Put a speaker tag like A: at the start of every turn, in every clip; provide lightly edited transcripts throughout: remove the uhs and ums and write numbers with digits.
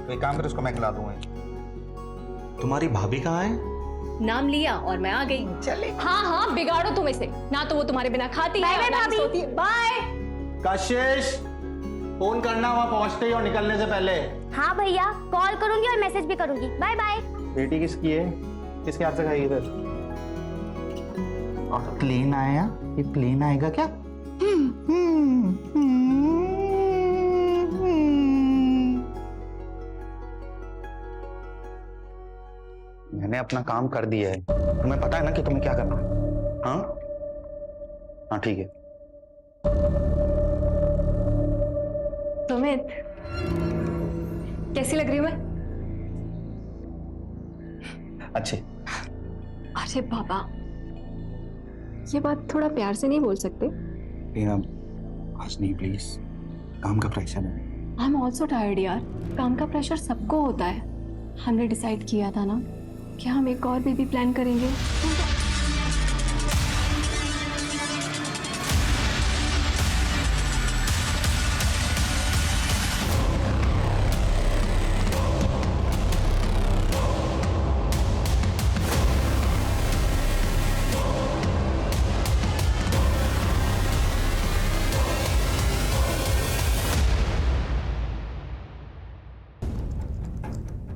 A: तो एक काम कर, उसको मैं खिला दूंगा।
B: तुम्हारी भाभी कहाँ है?
C: नाम लिया और मैं आ गई।
A: चले।
C: हाँ हाँ, बिगाड़ो तुम इसे। ना तो वो तुम्हारे बिना खाती है, ना ही सोती है। बाय।
A: कशिश, फोन करना वहां पहुंचते ही और निकलने से पहले।
D: हाँ भैया, कॉल करूंगी और मैसेज भी करूंगी। Bye bye.
A: बेटी किसकी है? किसके हाथ से खाई इधर? और प्लेन आया? ये प्लेन आएगा क्या? मैंने अपना काम कर दिया है, तुम्हें पता है ना कि तुम्हें क्या करना है? हाँ हाँ ठीक है।
C: सुमित, कैसी लग रही हूँ मैं?
A: अच्छे।
C: अरे बाबा, ये बात थोड़ा प्यार से नहीं बोल सकते?
A: आज नहीं प्लीज, काम का प्रेशर है।
C: आई एम ऑल्सो टायर्ड यार। काम का प्रेशर सबको होता है। हमने डिसाइड किया था ना कि हम एक और बेबी प्लान करेंगे।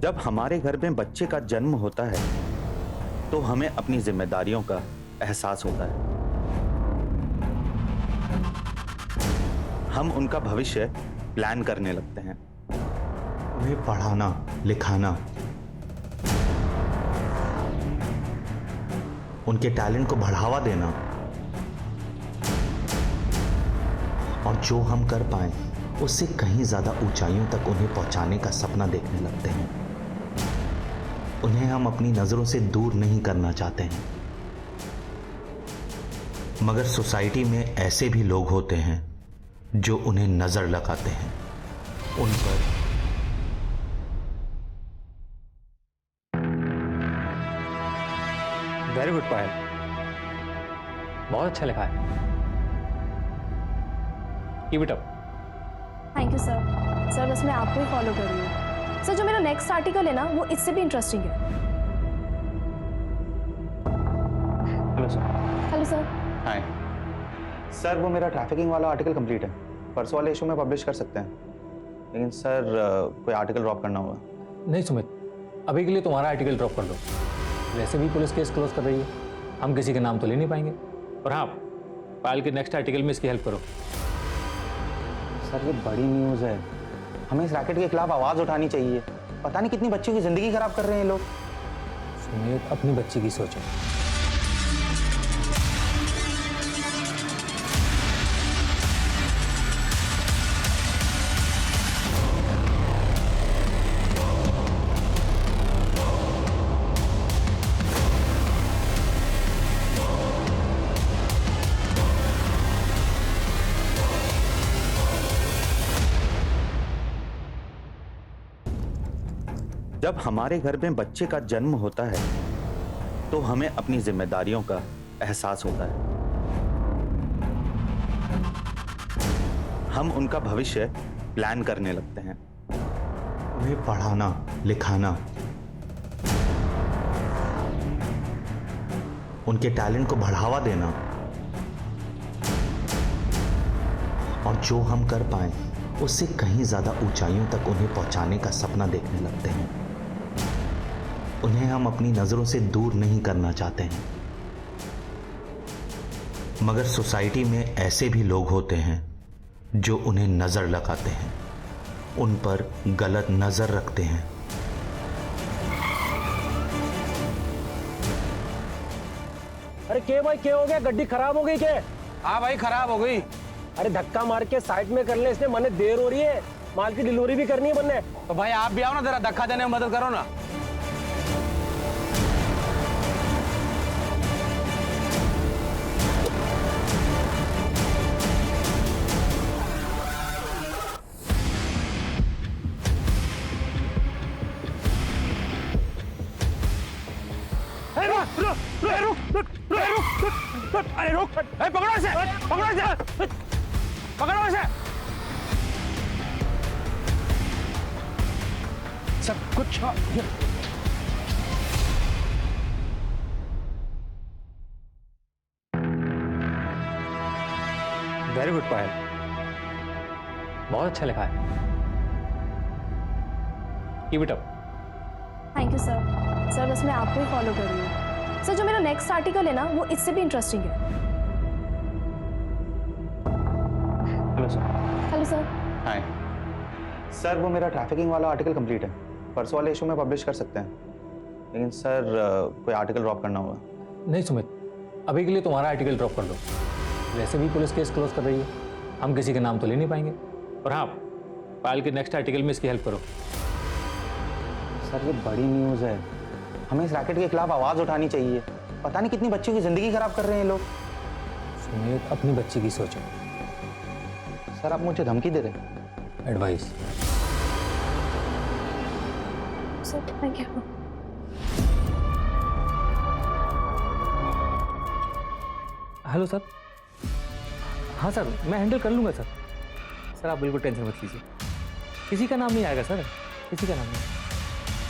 E: जब हमारे घर में बच्चे का जन्म होता है तो हमें अपनी जिम्मेदारियों का एहसास होता है। हम उनका भविष्य प्लान करने लगते हैं।
B: उन्हें पढ़ाना, लिखाना, उनके टैलेंट को बढ़ावा देना और जो हम कर पाए उससे कहीं ज्यादा ऊंचाइयों तक उन्हें पहुंचाने का सपना देखने लगते हैं। उन्हें हम अपनी नजरों से दूर नहीं करना चाहते हैं, मगर सोसाइटी में ऐसे भी लोग होते हैं जो उन्हें नजर लगाते हैं, उन पर
F: वेरी गुड पायल, बहुत अच्छा लिखा है। Keep it up.
G: Thank you sir. Sir बस मैं आपको ही फॉलो कर रही हूँ। सर जो मेरा नेक्स्ट आर्टिकल है ना वो इससे भी इंटरेस्टिंग है।
F: Hello sir.
G: Hello sir.
A: Hi sir, वो मेरा ट्रैफिकिंग वाला आर्टिकल कंप्लीट है, परसों वाले इशू में पब्लिश कर सकते हैं, लेकिन सर कोई आर्टिकल ड्रॉप करना होगा।
F: नहीं सुमित, अभी के लिए तुम्हारा आर्टिकल ड्रॉप कर दो। वैसे भी पुलिस केस क्लोज कर रही है, हम किसी के नाम तो ले नहीं पाएंगे। और हाँ, पायल के नेक्स्ट आर्टिकल में इसकी हेल्प करो।
A: सर ये बड़ी न्यूज़ है, हमें इस रैकेट के खिलाफ आवाज़ उठानी चाहिए। पता नहीं कितनी बच्चियों की जिंदगी खराब कर रहे हैं ये लोग।
F: सुमित, अपनी बच्ची की सोचो।
E: जब हमारे घर में बच्चे का जन्म होता है तो हमें अपनी जिम्मेदारियों का एहसास होता है। हम उनका भविष्य प्लान करने लगते हैं।
B: उन्हें पढ़ाना, लिखाना, उनके टैलेंट को बढ़ावा देना और जो हम कर पाए उससे कहीं ज्यादा ऊंचाइयों तक उन्हें पहुंचाने का सपना देखने लगते हैं। उन्हें हम अपनी नजरों से दूर नहीं करना चाहते हैं, मगर सोसाइटी में ऐसे भी लोग होते हैं जो उन्हें नजर लगाते हैं, उन पर गलत नजर रखते हैं।
H: अरे के भाई, क्या हो गया? गड्डी खराब हो गई क्या?
I: हाँ भाई, खराब हो गई।
H: अरे धक्का मार के साइड में कर ले, इसने मने देर हो रही है, माल की डिलीवरी भी करनी है बनने।
I: तो भाई आप भी आओ ना, जरा धक्का देने में मदद करो ना।
H: अरे रुक, पकड़ो इसे, पकड़ो इसे, पकड़ो इसे।
I: सब कुछ
F: वेरी गुड पायल, बहुत अच्छा लिखा है। Keep it up.
G: Thank you sir. Sir बस मैं आपको ही फॉलो कर रही हूँ। सर जो मेरा नेक्स्ट आर्टिकल है ना वो इससे भी इंटरेस्टिंग है।
A: Hello sir.
G: Hello sir.
A: Hi sir, वो मेरा ट्रैफिकिंग वाला आर्टिकल कंप्लीट है, परसों वाले इशू में पब्लिश कर सकते हैं, लेकिन सर कोई आर्टिकल ड्रॉप करना होगा।
F: नहीं सुमित, अभी के लिए तुम्हारा आर्टिकल ड्रॉप कर दो। वैसे भी पुलिस केस क्लोज कर रही है, हम किसी के नाम तो ले नहीं पाएंगे। और हाँ, पायल के नेक्स्ट आर्टिकल में इसकी हेल्प करो।
A: सर ये बड़ी न्यूज़ है, हमें इस रैकेट के खिलाफ आवाज़ उठानी चाहिए। पता नहीं कितनी बच्चों की ज़िंदगी खराब कर रहे हैं ये लोग।
F: सुमित, अपनी बच्ची की सोचो।
A: सर आप मुझे धमकी दे रहे हैं?
F: Advice.
G: Sir thank you.
F: Hello sir. हाँ सर, मैं हैंडल कर लूँगा सर। सर आप बिल्कुल टेंशन मत लीजिए, किसी का नाम नहीं आएगा सर, किसी का नाम नहीं।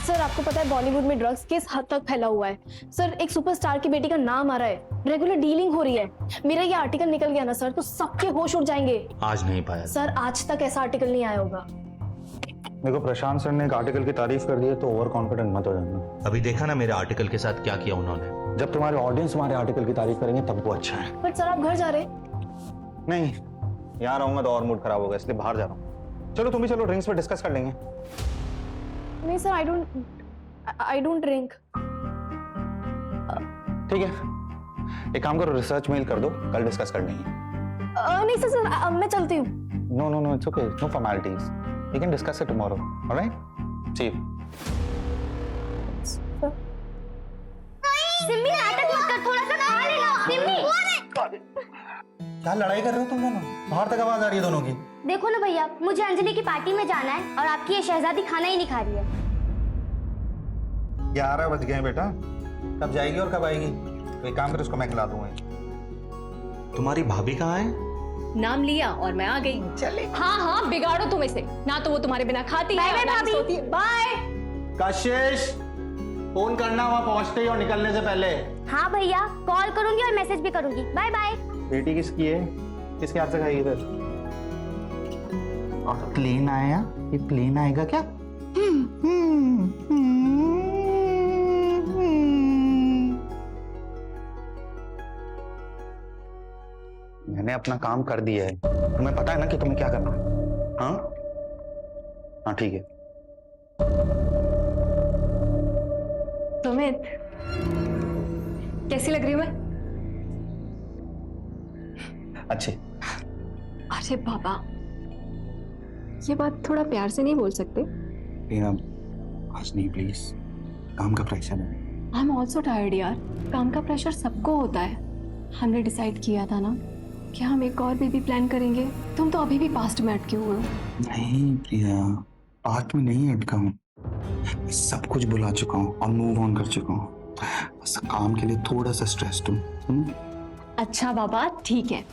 G: सर आपको पता है बॉलीवुड में ड्रग्स किस हद तक फैला हुआ है। सर एक सुपरस्टार की बेटी का नाम आ रहा है, रेगुलर डीलिंग हो रही है। मेरा ये आर्टिकल निकल गया ना सर तो सबके होश उड़ जाएंगे।
B: आज नहीं पाया
G: सर आज तक ऐसा आर्टिकल नहीं आया होगा।
A: देखो प्रशांत सर ने एक आर्टिकल की तारीफ कर दी है तो ओवर कॉन्फिडेंट मत हो जाना।
B: अभी देखा ना मेरे आर्टिकल के साथ क्या किया उन्होंने।
A: जब तुम्हारे ऑडियंस तुम्हारे आर्टिकल की तारीफ करेंगे तब वो अच्छा है।
G: बट सर आप घर जा रहे?
A: नहीं, यहाँ रहूंगा तो और मूड खराब होगा, इसलिए बाहर जा रहा हूँ। चलो तुम भी चलो, ड्रिंक्स पे डिस्कस कर लेंगे।
G: नहीं सर आई डोंट ड्रिंक।
A: ठीक है, एक काम करो, रिसर्च मेल कर दो, कल डिस्कस कर लेंगे।
G: नहीं सर मैं चलती हूँ।
A: No no no, it's okay, no formalities, we can discuss it tomorrow, alright? See you.
D: Simmi नाटक मत कर, थोड़ा सा खा लेना। सिम्मी
A: क्या लड़ाई कर रहे हो तुम दोनों? बाहर तक आवाज आ रही है दोनों की।
D: देखो ना भैया, मुझे अंजलि की पार्टी में जाना है और आपकी ये शहजादी खाना ही नहीं खा रही है।
A: 11 बज गए बेटा, कब जाएगी और कब आएगी? तो एक काम कर, उसको मैं खिला दूंगा।
B: तुम्हारी भाभी कहाँ है?
C: नाम लिया और मैं आ गई। चले। हाँ हाँ, बिगाड़ो तुम इसे, ना तो वो तुम्हारे बिना खाती है,
D: बाय
C: ना
D: भाभी।
C: सोती है। बाय।
A: कशिश, फोन करना वहां पहुंचते ही और निकलने से पहले।
D: हाँ भैया, कॉल करूंगी और मैसेज भी करूंगी। Bye bye.
A: बेटी किसकी है? किसके हाथ से खाएगी फिर? और प्लेन आया, ये प्लेन आएगा क्या? मैंने अपना काम कर दिया है, तुम्हें पता है ना कि तुम्हें क्या करना है। हाँ हाँ ठीक है।
C: सुमित, कैसी लग रही हूँ मैं?
A: अच्छे।
C: अरे बाबा, ये बात थोड़ा प्यार से नहीं बोल सकते?
A: टीना, आज नहीं प्लीज, काम का प्रेशर है।
C: आई एम ऑल्सो टायर्ड यार, काम का प्रेशर सबको होता है। हमने डिसाइड किया था ना कि हम एक और बेबी प्लान करेंगे। तुम तो अभी भी पास्ट में अटके हुए हो।
A: नहीं प्रिया, पास्ट में नहीं अटका हूँ, मैं सब कुछ भुला चुका हूँ और मूव ऑन कर चुका हूँ। बस काम के लिए थोड़ा सा स्ट्रेस्ड हूँ।
C: अच्छा बाबा ठीक है,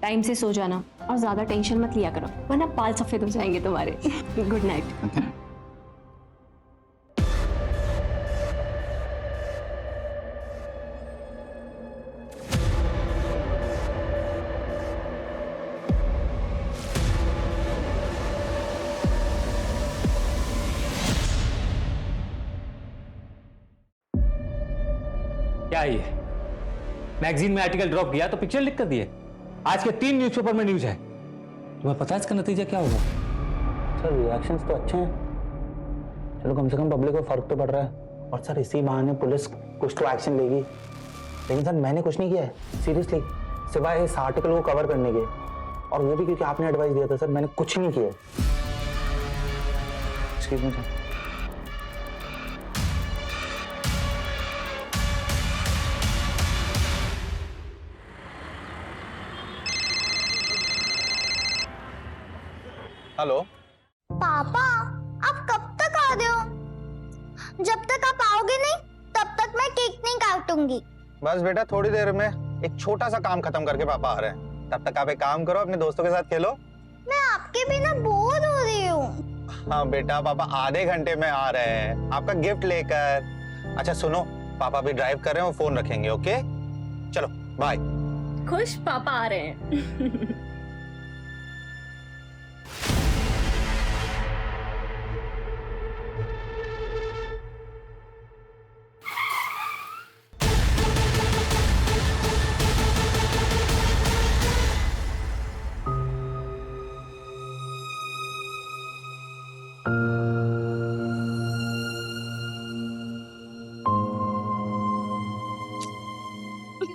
C: टाइम से सो जाना और ज्यादा टेंशन मत लिया करो, वरना बाल सफेद हो जाएंगे तुम्हारे। Good night.
F: क्या ये मैगजीन में आर्टिकल ड्रॉप किया तो पिक्चर लिख कर दिए। आज के 3 न्यूज़पेपर में न्यूज़ है। तुम्हें पता है इसका नतीजा क्या होगा?
A: सर रिएक्शंस तो अच्छे हैं, चलो कम से कम पब्लिक को फर्क तो पड़ रहा है। और सर इसी बहाने पुलिस कुछ तो एक्शन लेगी। लेकिन सर मैंने कुछ नहीं किया है सीरियसली, सिवाय इस आर्टिकल को कवर करने के, और वो भी क्योंकि आपने एडवाइस दिया था। सर मैंने कुछ नहीं किया। Excuse me sir. हेलो
D: पापा, आप कब तक आ रहे हो? जब तक आप आओगे नहीं तब तक मैं केक नहीं काटूंगी।
A: बस बेटा, थोड़ी देर में एक छोटा सा काम खत्म करके पापा आ रहे हैं। तब तक आप एक काम करो, अपने दोस्तों के साथ खेलो।
D: मैं आपके बिना बोर हो रही हूँ।
A: हाँ बेटा, पापा आधे घंटे में आ रहे हैं आपका गिफ्ट लेकर। अच्छा सुनो, पापा भी ड्राइव कर रहे हैं, वो फोन रखेंगे। ओके चलो बाय।
G: खुश पापा आ रहे हैं।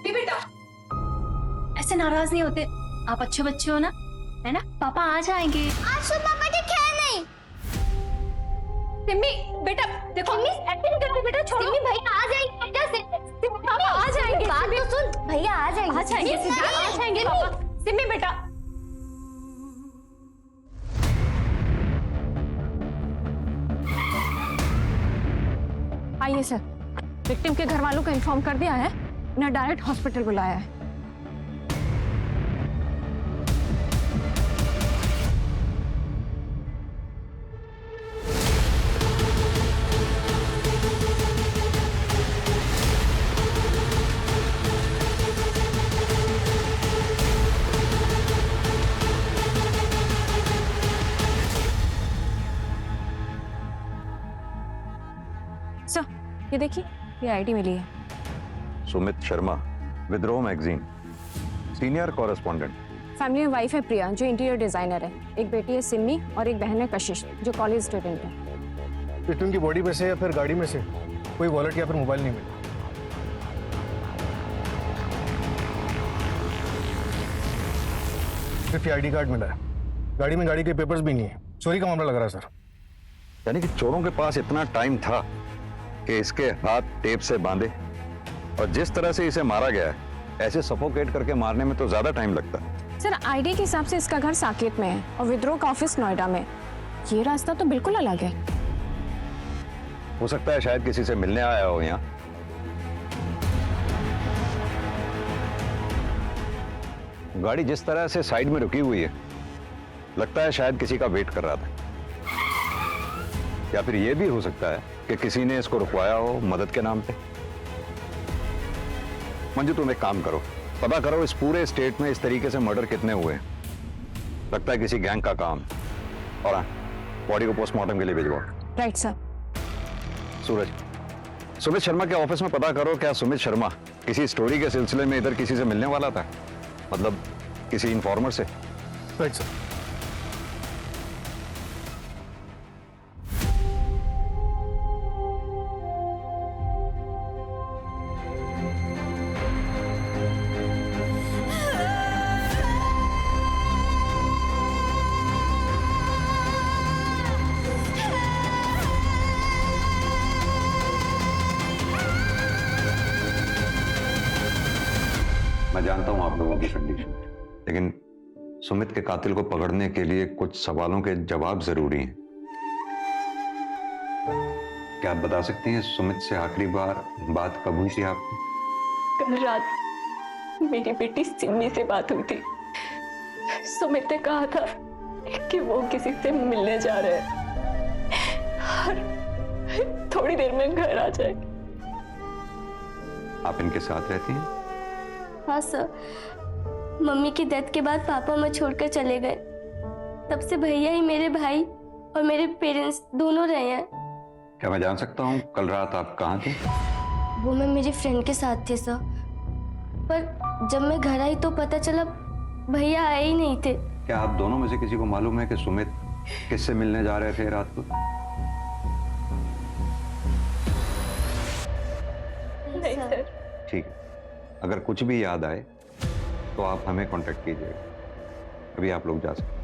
C: बेटा ऐसे नाराज नहीं होते, आप अच्छे बच्चे हो ना, है ना? पापा आ जाएंगे।
D: आज तो पापा के खेल नहीं।
C: सिम्मी बेटा देखो, एक्टिंग कर रही बेटा, छोड़ो।
D: सिम्मी भैया आ जाएंगे बेटा।
C: पापा आ जाएंगे।
D: बात तो सुन, भैया आ जाएंगे।
C: आ जाएंगे सिम्मी, आ जाएंगे पापा। सिम्मी बेटा
G: आइए सर, विक्टिम के घर वालों को इन्फॉर्म कर दिया है, उन्हें डायरेक्ट हॉस्पिटल बुलाया है। सर ये देखिए, ये आईडी मिली है।
J: सुमित शर्मा, विद्रोह मैगजीन, सीनियर कॉरेस्पॉन्डेंट।
G: फैमिली में वाइफ है प्रिया जो इंटीरियर डिजाइनर है, एक बेटी है सिम्मी और एक बहन है कशिश जो कॉलेज स्टूडेंट है।
K: विक्टिम की बॉडी में से या फिर गाड़ी में से कोई वॉलेट या फिर मोबाइल नहीं मिला। सिर्फ आईडी कार्ड मिला है, गाड़ी में गाड़ी के पेपर्स भी नहीं है। चोरी का मामला लग रहा है सर।
J: यानी कि चोरों के पास इतना टाइम था कि इसके हाथ टेप से बांधे, और जिस तरह से इसे मारा गया है, ऐसे सफोकेट करके मारने में तो ज्यादा टाइम लगता है।
G: सर आईडी के हिसाब से इसका घर साकेत में है और विद्रोह का ऑफिस नोएडा में। ये रास्ता तो बिल्कुल अलग है।
J: हो सकता है शायद किसी से मिलने आया हो यहाँ। गाड़ी जिस तरह से साइड में रुकी हुई है, लगता है शायद किसी का वेट कर रहा था, या फिर यह भी हो सकता है कि किसी ने इसको रुकवाया हो मदद के नाम पे। मंजू तुम एक काम करो, पता करो इस पूरे स्टेट में इस तरीके से मर्डर कितने हुए हैं। लगता है किसी गैंग का काम। और हाँ, बॉडी को पोस्टमार्टम के लिए भिजवाओ।
G: Right sir.
J: सूरज, सुमित शर्मा के ऑफिस में पता करो क्या सुमित शर्मा किसी स्टोरी के सिलसिले में इधर किसी से मिलने वाला था, मतलब किसी इन्फॉर्मर से।
K: Right sir.
J: मैं जानता हूं आप लोगों की कंडीशन, लेकिन सुमित के कातिल को पकड़ने के लिए कुछ सवालों के जवाब जरूरी हैं। क्या आप बता सकती हैं सुमित से आखिरी बार बात कब हुई थी आपकी?
C: कल रात मेरी बेटी सिम्मी से बात हुई थी। सुमित ने कहा था कि वो किसी से मिलने जा रहे हैं और थोड़ी देर में घर आ जाए।
J: आप इनके साथ रहती हैं?
D: हाँ सर, मम्मी की डेथ के बाद पापा मुझे छोड़कर चले गए। तब से भैया ही मेरे भाई और मेरे पेरेंट्स दोनों रहे हैं।
J: क्या मैं जान सकता हूँ कल रात आप कहाँ थे?
D: वो मैं मेरी फ्रेंड के साथ थे सर, पर जब मैं घर आई तो पता चला भैया आए ही नहीं थे।
J: क्या आप दोनों में से किसी को मालूम है कि सुमित किससे मिलने जा रहे थे रात को?
C: नहीं सर।
J: ठीक है, अगर कुछ भी याद आए तो आप हमें कांटेक्ट कीजिएगा। अभी आप लोग जा सकते हैं।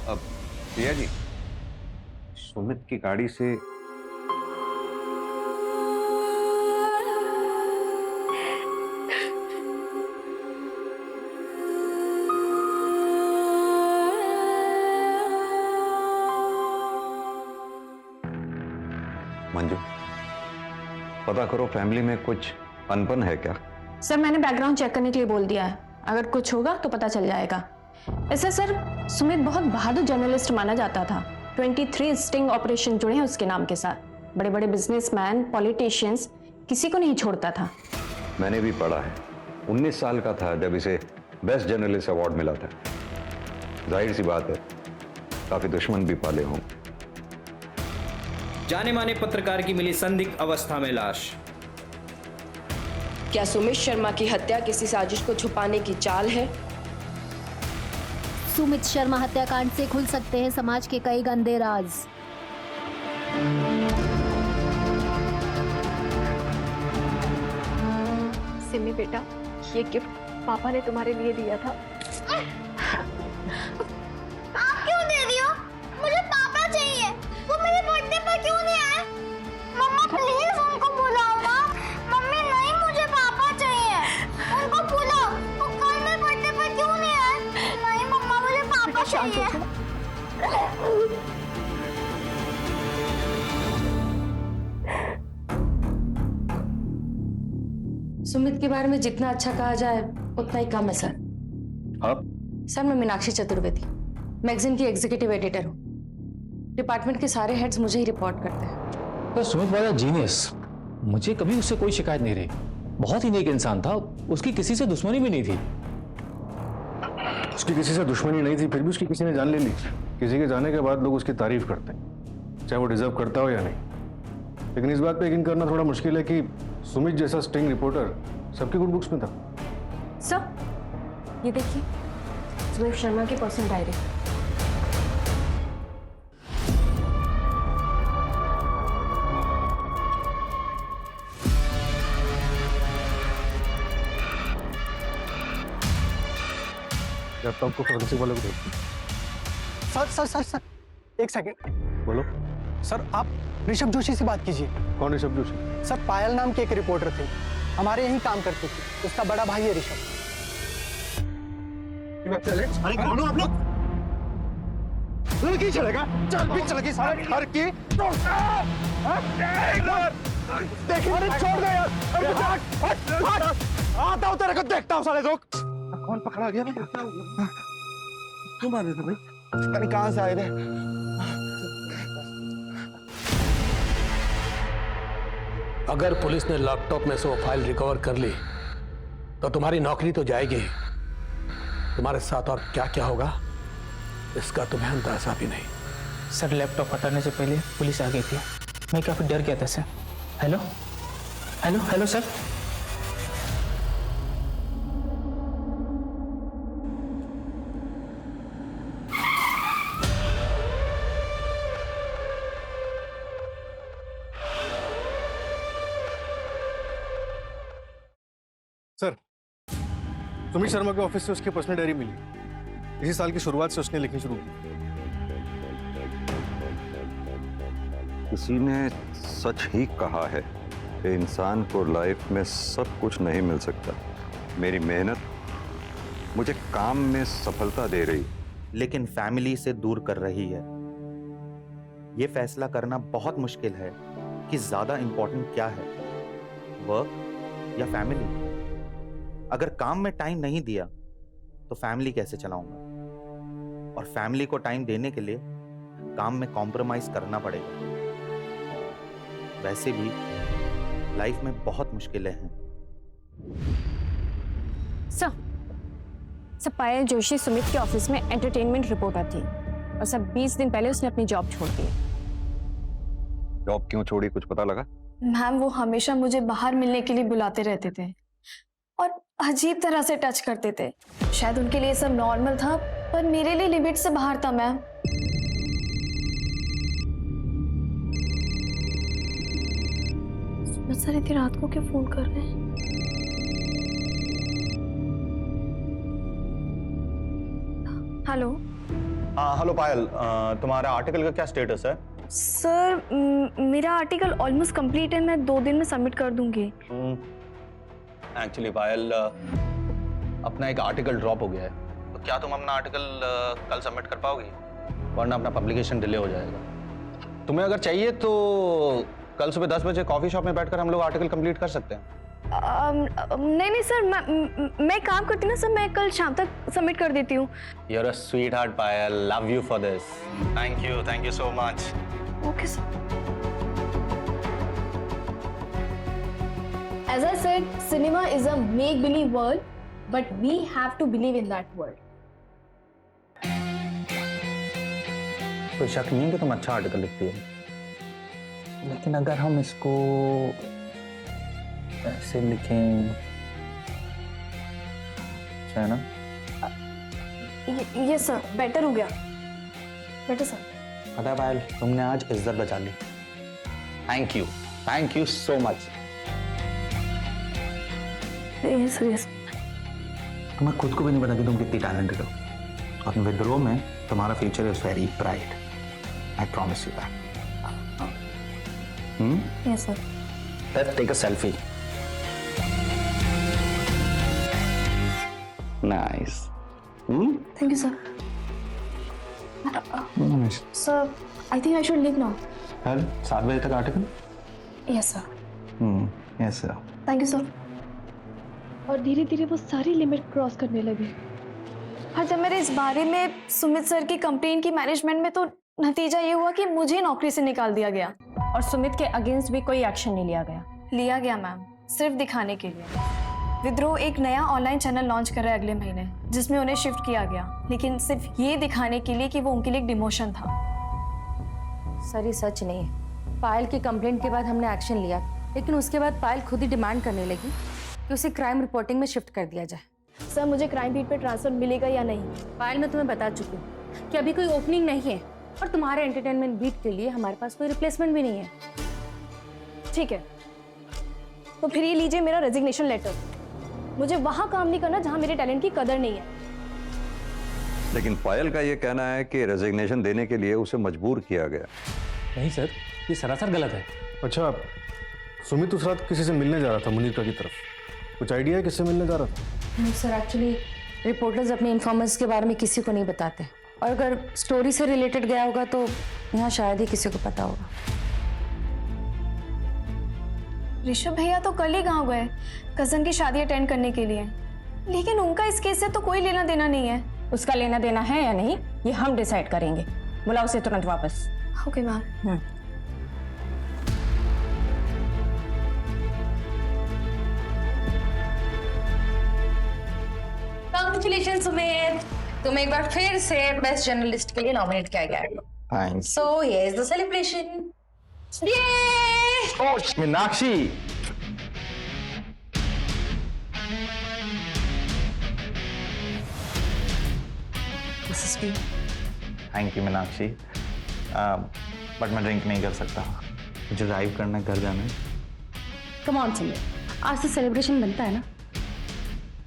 J: अब प्रिया जी, सुमित की गाड़ी से मंजू, पता करो फैमिली में कुछ अनबन है क्या?
G: सर मैंने बैकग्राउंड चेक करने के लिए बोल दिया है, अगर कुछ होगा तो पता चल जाएगा। ऐसा सर
C: सुमित बहुत बहादुर जर्नलिस्ट माना जाता था। 23 स्टिंग ऑपरेशन जुड़े हैं उसके नाम के साथ। बड़े बड़े बिजनेसमैन, पॉलिटिशियंस, किसी को नहीं छोड़ता था।
J: मैंने भी पढ़ा है। 19 साल का था जब इसे बेस्ट जर्नलिस्ट अवार्ड मिला था। जाहिर सी बात है काफी दुश्मन भी पाले हों।
L: जाने माने पत्रकार की मिली संदिग्ध अवस्था में लाश।
C: क्या सुमित शर्मा की हत्या किसी साजिश को छुपाने की चाल है?
M: सुमित शर्मा हत्याकांड से खुल सकते हैं समाज के कई गंदे राज।
G: सिमी बेटा, ये गिफ्ट पापा ने तुम्हारे लिए दिया था।
D: आप क्यों दे रही हो? मुझे पापा चाहिए। वो मेरे बर्थडे पर क्यों नहीं आए? मम्मा प्लीज उनको बुलाओ ना। मम्मी नहीं, मुझे पापा चाहिए। उनको बुलाओ। वो कल मेरे बर्थडे पर क्यों नहीं आए? नहीं मम्मा, मुझे पापा चाहिए।
C: सुमित के बारे में जितना अच्छा कहा जाए उतना ही कम है सर।
J: आप?
C: सर मैं मीनाक्षी चतुर्वेदी, मैगजीन की एग्जीक्यूटिव एडिटर हूँ। डिपार्टमेंट के सारे हेड्स मुझे ही रिपोर्ट करते हैं।
F: तो सुमित वाला जीनियस, मुझे कभी उससे कोई शिकायत नहीं रही। बहुत ही नेक इंसान था, उसकी किसी से दुश्मनी भी नहीं थी।
K: उसकी किसी से दुश्मनी नहीं थी, फिर भी उसकी किसी ने जान ले ली। किसी के जाने के बाद लोग उसकी तारीफ करते हैं, चाहे वो डिजर्व करता हो या नहीं। लेकिन इस बात पे यकीन करना थोड़ा मुश्किल है कि सुमित जैसा स्टिंग रिपोर्टर सबके गुड बुक्स में था।
C: सर ये देखिए, सुमित शर्मा की पर्सनल डायरी।
K: लैपटॉप को फोरेंसिक वाले को भेज।
H: सर एक सेकंड।
K: बोलो।
H: सर आप ऋषभ जोशी से बात कीजिए।
K: कौन ऋषभ जोशी?
H: सर पायल नाम के एक रिपोर्टर थे, हमारे यहीं काम करते थे। उसका बड़ा भाई है ऋषभ।
K: अरे कौन हो आप लोग? लड़की चलेगा? चल भी चलेगी सारे घर की। देखिए, अरे छोड़ दे यार। आता हूँ तेरे को देखता हूँ साले लोग। कौन पकड़ा गया? मैं देखता हूँ। क्यों मार रहे थे भाई? पता नहीं कहाँ से आए थे।
H: अगर पुलिस ने लैपटॉप में से वो फाइल रिकवर कर ली तो तुम्हारी नौकरी तो जाएगी, तुम्हारे साथ और क्या क्या होगा इसका तुम्हें अंदाजा भी नहीं।
A: सर लैपटॉप हटाने से पहले पुलिस आ गई थी, मैं काफी डर गया था sir. Hello hello hello sir.
K: Sir, Sumit Sharma के ऑफिस से उसकी पर्सनल डायरी मिली। इसी साल की शुरुआत से उसने लिखनी शुरू की।
J: किसी ने सच ही कहा है कि इंसान को लाइफ में सब कुछ नहीं मिल सकता। मेरी मेहनत मुझे काम में सफलता दे रही,
E: लेकिन फैमिली से दूर कर रही है। यह फैसला करना बहुत मुश्किल है कि ज्यादा इंपॉर्टेंट क्या है, वर्क या फैमिली। अगर काम में टाइम नहीं दिया तो फैमिली कैसे चलाऊंगा, और फैमिली को टाइम देने के लिए काम में कॉम्प्रोमाइज करना पड़ेगा। वैसे भी लाइफ में बहुत मुश्किलें हैं।
C: सर पायल जोशी सुमित के ऑफिस में एंटरटेनमेंट रिपोर्टर थी, और सब 20 दिन पहले उसने अपनी जॉब छोड़ दी।
J: जॉब क्यों छोड़ी, कुछ पता लगा?
G: मैम वो हमेशा मुझे बाहर मिलने के लिए बुलाते रहते थे और अजीब तरह से टच करते थे। शायद उनके लिए सब नॉर्मल था, पर मेरे लिए लिमिट से बाहर था मैम। सर इतनी रात को क्यों फोन कर रहे हैं? हेलो।
E: हेलो पायल, तुम्हारा आर्टिकल का क्या स्टेटस है?
G: सर मेरा आर्टिकल ऑलमोस्ट कंप्लीट है, मैं 2 दिन में सबमिट कर दूंगी।
E: एक्चुअली पायल, अपना एक आर्टिकल ड्रॉप हो गया है, तो क्या तुम अपना आर्टिकल कल सबमिट कर पाओगी? वरना अपना पब्लिकेशन डिले हो जाएगा। तुम्हें अगर चाहिए तो कल सुबह 10 बजे कॉफी शॉप में बैठकर हम लोग आर्टिकल कंप्लीट कर सकते हैं।
G: नहीं सर, मैं काम करती हूँ ना सर, मैं कल शाम तक सबमिट कर देती हूँ।
E: You're a sweetheart, Payal. Love you for this. Thank you so much.
G: Okay sir. As I said, cinema is a make-believe world, but we have to believe in that world.
A: कोई शक नहीं है कि तुम अच्छा आर्टिकल लिखती हो, लेकिन अगर हम इसको ऐसे लिखें, है ना?
G: ये सर बेटर हो गया, बेटर सर।
A: पता है पायल, तुमने आज इज्जत बचा ली। Thank you so much.
G: Yes.
A: तुम्हें खुद को भी नहीं पता कि तुम कितनी टैलेंटेड हो, और विद्रोह में तुम्हारा future is very bright. I promise you that.
G: Yes sir.
A: Let's take a selfie. Nice.
G: Thank you sir. Sir, I think I should leave now.
A: कल 7 बजे तक article?
G: Yes sir.
A: Yes sir.
G: Thank you sir. और धीरे धीरे वो सारी limit cross करने लगे। और जब मेरे इस बारे में सुमित सर की कंप्लेन की मैनेजमेंट में, तो नतीजा ये हुआ कि मुझे नौकरी से निकाल दिया गया।
C: और सुमित के अगेंस्ट भी कोई एक्शन नहीं लिया गया
G: मैम, सिर्फ दिखाने के लिए। विद्रोह एक नया ऑनलाइन चैनल लॉन्च कर रहा है अगले महीने, जिसमें उन्हें शिफ्ट किया गया, लेकिन सिर्फ ये दिखाने के लिए कि वो उनके लिए एक डिमोशन था।
C: सर, ये सच नहीं है। पायल की कंप्लेंट के बाद हमने एक्शन लिया, लेकिन उसके बाद पायल खुद ही डिमांड करने लगी कि उसे क्राइम रिपोर्टिंग में शिफ्ट कर दिया जाए।
G: सर, मुझे क्राइम बीट पे ट्रांसफर मिलेगा या नहीं?
C: पायल, मैं तुम्हें बता चुकी हूँ कि अभी कोई ओपनिंग नहीं है, और तुम्हारे एंटरटेनमेंट बीट के लिए हमारे पास कोई रिप्लेसमेंट भी नहीं है।
G: ठीक है, तो फिर ये लीजिए मेरा रेजिग्नेशन लेटर। मुझे वहां काम नहीं करना जहां मेरे टैलेंट की कदर नहीं है।
J: लेकिन पायल का ये कहना है कि रेजिग्नेशन देने के लिए उसे मजबूर किया गया।
F: नहीं सर, ये सरासर गलत है।
K: अच्छा, सुमित उस रात किसी से मिलने जा रहा था मुनीर की तरफ, कुछ आइडिया है किससे मिलने जा रहा था?
C: सर, एक्चुअली रिपोर्टर्स अपने इन्फॉर्मर्स के बारे में किसी को नहीं बताते, और अगर स्टोरी से रिलेटेड गया होगा तो यहाँ शायद ही किसी को पता होगा।
G: ऋषभ भैया तो कल ही गाँव गए कजन की शादी अटेंड करने के लिए, लेकिन उनका इस केस से तो कोई लेना देना नहीं है।
C: उसका लेना देना है या नहीं, ये हम डिसाइड करेंगे। बुलाओ उसे तुरंत वापस।
G: Okay ma'am.
C: कांग्रेचुलेशन सुमित, तुम एक बार फिर से बेस्ट जर्नलिस्ट के लिए नॉमिनेट किया गया है।
A: Thanks.
C: So here is the celebration.
A: Oh Meenakshi,
C: this is me.
A: Thank you Meenakshi, but मैं ड्रिंक नहीं कर सकता, मुझे ड्राइव करना है, घर जाना है।
C: कम ऑन सुमित, आज तो सेलिब्रेशन बनता है ना,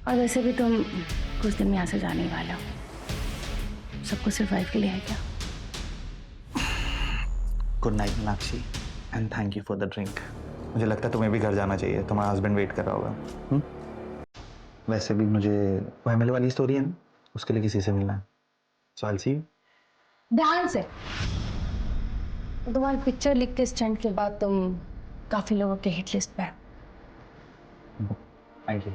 C: और वैसे भी तुम कुछ दिन में यहाँ से जाने वाले हो। सबको सिर्फ वाइफ के लिए है क्या?
A: Good night Meenakshi, and thank you for the drink. मुझे लगता है तुम्हें भी घर जाना चाहिए, तुम्हारा हस्बैंड वेट कर रहा होगा। वैसे भी मुझे वो एमएलए वाली स्टोरी है ना, उसके लिए किसी से मिलना है। सो आई विल सी यू।
C: ध्यान से। तुम्हारी पिक्चर लिख के स्टैंड के बाद तुम काफी लोगों के हिट लिस्ट पे।
A: Thank you.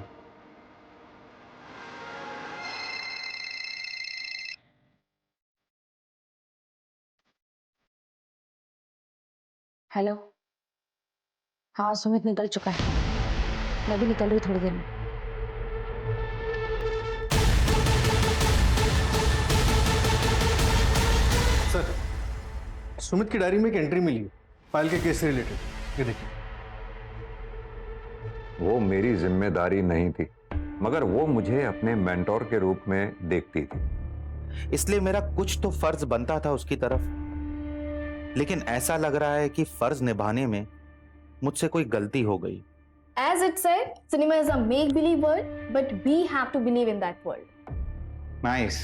C: हेलो। हाँ, सुमित निकल चुका है, मैं भी निकल रही थोड़ी देर में।
K: सर, सुमित की डायरी में एक एंट्री मिली है पायल के केस से रिलेटेड, ये देखिए।
J: वो मेरी जिम्मेदारी नहीं थी, मगर वो मुझे अपने मेंटोर के रूप में देखती थी,
E: इसलिए मेरा कुछ तो फर्ज बनता था उसकी तरफ। लेकिन ऐसा लग रहा है कि फर्ज निभाने में मुझसे कोई गलती हो गई।
G: As it said, cinema is a make-believe world, but we have to believe in that world.
A: Nice,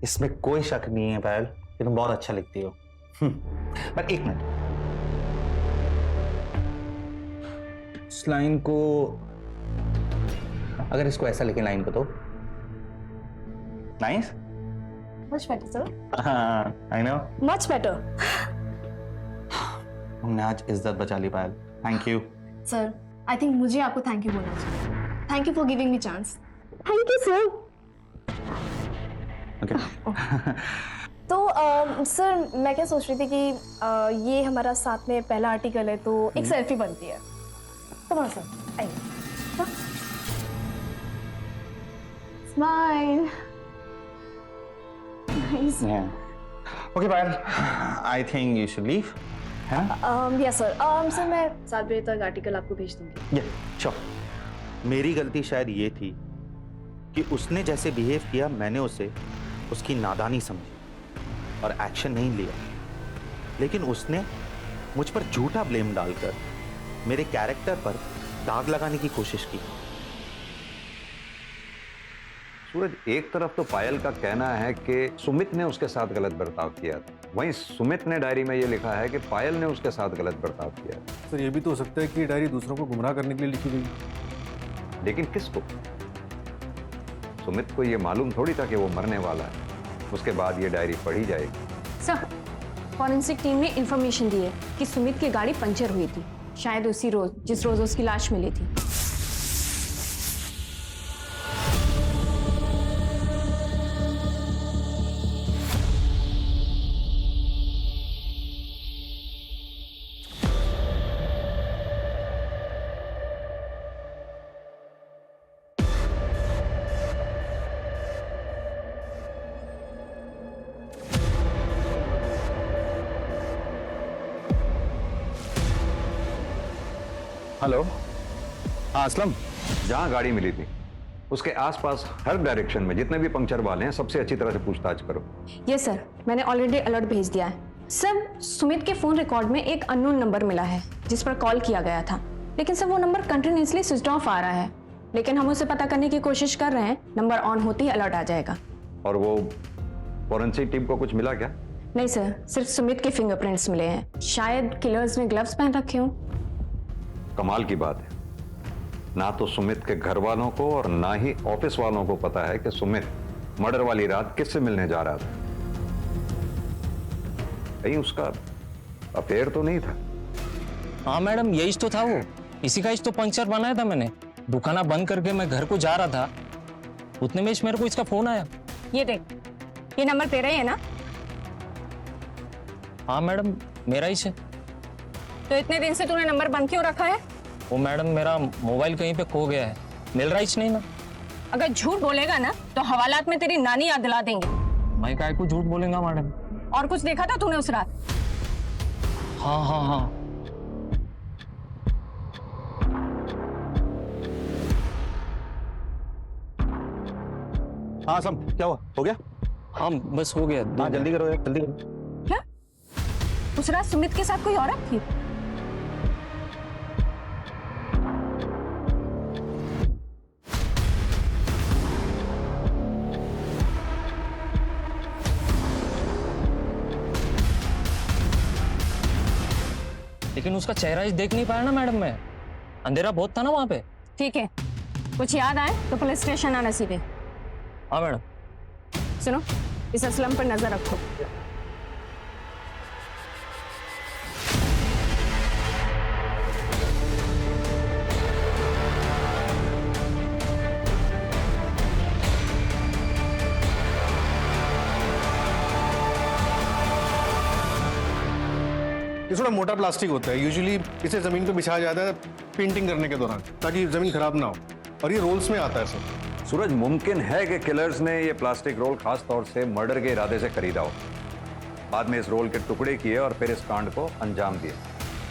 A: इसमें कोई शक नहीं है पायल कि तुम बहुत अच्छा लिखती हो। पर एक मिनट, इस लाइन को, अगर इसको ऐसा लिखे लाइन को, तो नाइस।
G: Much better, sir.
A: हाँ, I know.
G: Much better.
A: हमने आज इज्जत बचा ली Payal, thank you.
G: Sir, I think मुझे आपको थैंक यू बोलना चाहिए। Thank you for giving me chance.
D: Thank you sir.
G: तो सर मैं क्या सोच रही थी कि ये हमारा साथ में पहला आर्टिकल है, तो एक सेल्फी बनती है। तो सर आइए। Smile. Nice.
A: Okay Payal, I think you should leave.
G: Yes sir. Sir मैं 7 बजे तक आर्टिकल आपको भेज दूंगी।
A: श्योर।
E: मेरी गलती शायद ये थी कि उसने जैसे बिहेव किया मैंने उसे उसकी नादानी समझी और एक्शन नहीं लिया, लेकिन उसने मुझ पर झूठा ब्लेम डालकर मेरे कैरेक्टर पर दाग लगाने की कोशिश की।
J: सूरज, एक तरफ तो पायल का कहना है कि सुमित ने उसके साथ गलत बर्ताव किया था, वहीं सुमित ने डायरी में ये लिखा है कि पायल ने उसके साथ गलत बर्ताव किया।
K: सर ये भी तो हो सकता है कि ये डायरी दूसरों को गुमराह करने के लिए लिखी गई।
J: लेकिन किसको? सुमित को ये मालूम थोड़ी था कि वो मरने वाला है। उसके बाद ये डायरी पढ़ी जाएगी।
C: सर, फॉरेंसिक टीम ने इंफॉर्मेशन दी है कि सुमित की गाड़ी पंचर हुई थी, शायद उसी रोज जिस रोज उसकी लाश मिली थी।
J: हेलो, हाँ असलम, जहाँ गाड़ी मिली थी उसके आसपास हर डायरेक्शन में जितने भी पंक्चर वाले हैं सबसे अच्छी तरह से पूछताछ करो।
C: यस सर, मैंने ऑलरेडी अलर्ट भेज दिया है। सर, सुमित के फोन रिकॉर्ड में एक अननोन नंबर मिला है जिस पर कॉल किया गया था, लेकिन सर वो नंबर कंटिन्यूसली स्विच ऑफ आ रहा है। लेकिन हम उसे पता करने की कोशिश कर रहे हैं, नंबर ऑन होते ही अलर्ट आ जाएगा।
J: और वो फॉरेंसिक टीम को कुछ मिला क्या?
C: नहीं सर, सिर्फ सुमित के फिंगरप्रिंट्स मिले हैं। शायद किलर्स ने ग्लव्स पहन रखे हों।
J: कमाल की बात है, ना तो सुमित के घर वालों को और ना ही ऑफिस वालों को पता है कि सुमित मर्डर वाली रात किससे मिलने जा रहा था। कहीं उसका अफेयर तो नहीं था?
I: हाँ मैडम, यही तो था, वो इसी का तो पंक्चर बनाया था मैंने। दुकाना बंद करके मैं घर को जा रहा था, उतने में मेरे को इसका फोन आया।
C: ये देख, ये नंबर तेरा ही है ना?
I: हाँ मैडम, मेरा ही है।
C: तो इतने दिन से तूने नंबर बंद क्यों रखा है?
I: वो मैडम मेरा मोबाइल कहीं पे खो गया है, मिल रहा ही नहीं ना।
C: अगर झूठ बोलेगा ना तो हवालात में तेरी नानी याद दिला देंगे।
I: मैं काय को झूठ बोलेगा मैडम?
C: और कुछ देखा था तूने उस रात?
I: हाँ हाँ हाँ।
E: हाँ असलम, क्या हुआ? हो गया?
I: हाँ बस हो गया।
E: हाँ जल्दी करो यार, जल्दी करो।
C: क्या उस रात सुमित के साथ कोई औरत थी?
I: लेकिन उसका चेहरा ही देख नहीं पाया ना मैडम मैं, अंधेरा बहुत था ना वहां पे।
C: ठीक है, कुछ याद आए तो पुलिस स्टेशन आना सीधे।
I: हाँ मैडम।
C: सुनो, इस असलम पर नजर रखो।
K: ये थोड़ा मोटा प्लास्टिक होता है, यूजुअली इसे जमीन पे बिछाया जाता है पेंटिंग करने के दौरान ताकि जमीन खराब ना हो, और ये रोल्स में आता है सर।
J: सूरज, मुमकिन है कि किलर्स ने ये प्लास्टिक रोल खास तौर से मर्डर के इरादे से खरीदा हो, बाद में इस रोल के टुकड़े किए और फिर इस कांड को अंजाम दिए।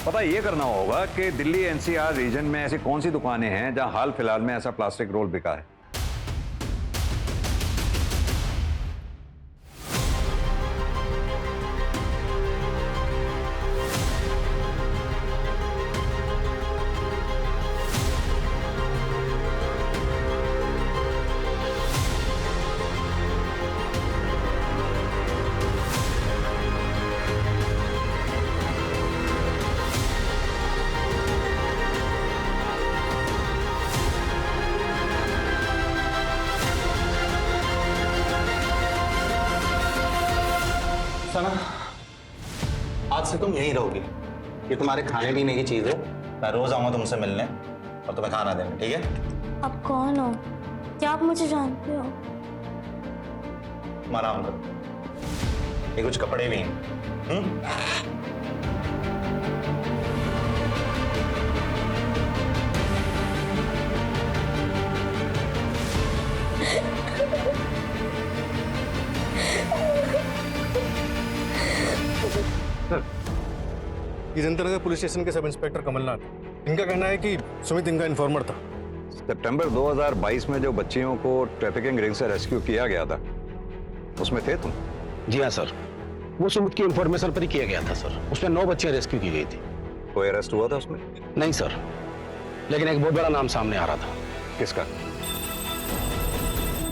J: पता ये करना होगा कि दिल्ली एनसीआर रीजन में ऐसी कौन सी दुकानें हैं जहां हाल फिलहाल में ऐसा प्लास्टिक रोल बिका है।
A: सना, आज से तुम यहीं रहोगी। ये तुम्हारे खाने पीने की चीज है, मैं रोज आऊंगा तुमसे मिलने। और तुम्हें खाना देना, ठीक है?
D: आप कौन हो? क्या आप मुझे जानते हो?
A: तुम आराम करो, ये कुछ कपड़े भी हैं।
K: ये जनता पुलिस स्टेशन के सब इंस्पेक्टर कमलनाथ, इनका कहना है कि सुमित इनका इन्फॉर्मर था।
J: सितंबर 2022 में जो बच्चियों को ट्रैफिकिंग रिंग से रेस्क्यू किया गया था, उसमें थे तुम?
H: जी हाँ सर, वो सुमित की इंफॉर्मेशन पर ही किया गया था सर। उसमें 9 बच्चियां रेस्क्यू की गई थी।
J: कोई अरेस्ट हुआ था उसमें?
H: नहीं सर, लेकिन एक बहुत बड़ा नाम सामने आ रहा था।
J: किसका?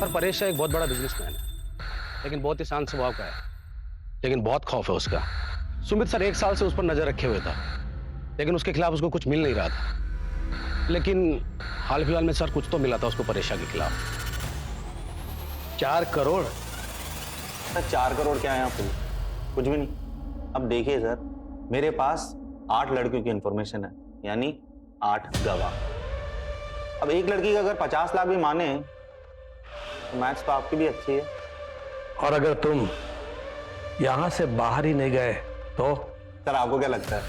H: सर परेश एक बहुत बड़ा बिजनेसमैन है, लेकिन बहुत ही शांत स्वभाव का है, लेकिन बहुत खौफ है उसका। सुमित सर 1 साल से उस पर नजर रखे हुए था, लेकिन उसके खिलाफ उसको कुछ मिल नहीं रहा था। लेकिन हाल फिलहाल में सर कुछ तो मिला था उसको परेशा के खिलाफ। 4 करोड़?
A: सर 4 करोड़ क्या है यहाँ पे? कुछ भी नहीं। अब देखिए सर, मेरे पास 8 लड़कियों की इंफॉर्मेशन है, यानी 8 गवाह। अब एक लड़की का अगर 50 लाख भी माने तो मैथ्स तो आपकी भी अच्छी है।
H: और अगर तुम यहां से बाहर ही नहीं गए तो?
A: सर आपको क्या लगता है